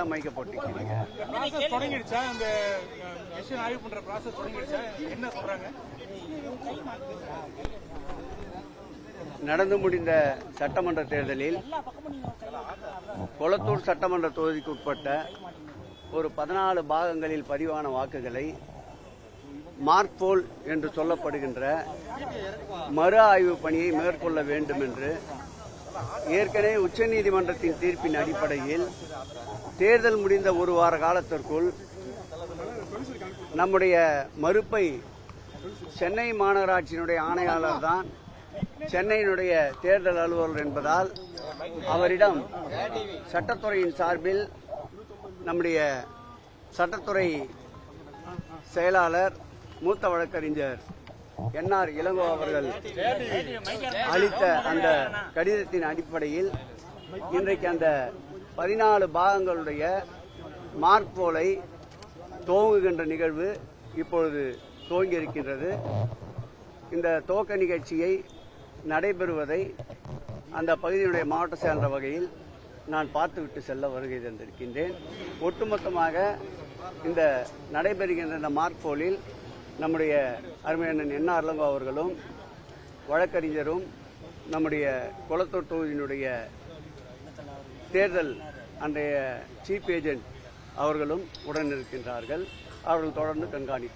தான் மைக்க போட்டுக்கிறீங்க. நடந்து முடிந்த சட்டமன்ற தேர்தலில் கொளத்தூர் சட்டமன்ற தொகுதிக்கு உட்பட்ட ஒரு 14 பாகங்களில் பதிவான வாக்குகளை மார்க்போல் என்று சொல்லப்படுகின்ற மறு ஆய்வு பணியை மேற்கொள்ள வேண்டும் என்று ஏற்கனவே உச்சநீதிமன்றத்தின் தீர்ப்பின் அடிப்படையில் தேர்தல் முடிந்த ஒரு வார காலத்திற்குள் நம்முடைய மறுப்பை சென்னை மாநகராட்சியினுடைய ஆணையாளர் தான் சென்னையினுடைய தேர்தல் அலுவலர் என்பதால் அவரிடம் சட்டத்துறையின் சார்பில் நம்முடைய சட்டத்துறை செயலாளர் மூத்த வழக்கறிஞர் என்ஆர் இளங்கோ அவர்கள் அளித்த அந்த கடிதத்தின் அடிப்படையில் இன்றைக்கு அந்த 14 பாகங்களுடைய மார்க்போலை துவங்குகின்ற நிகழ்வு இப்பொழுது துவங்கியிருக்கின்றது. இந்த துவக்க நிகழ்ச்சியை நடைபெறுவதை அந்த பகுதியினுடைய மாவட்ட செயலர் வகையில் நான் பார்த்துவிட்டு செல்ல வருகை தந்திருக்கின்றேன். ஒட்டுமொத்தமாக இந்த நடைபெறுகின்ற இந்த மார்க்போலில் நம்முடைய அருமையண்ணன் என்ஆர் இளங்கோ அவர்களும் வழக்கறிஞரும் நம்முடைய கொளத்தூர் தொகுதியினுடைய தேர்தல் அன்றைய சீஃப் ஏஜென்ட் அவர்களும் உடன் இருக்கின்றார்கள். அவர்கள் தொடர்ந்து கண்காணிப்பார்கள்.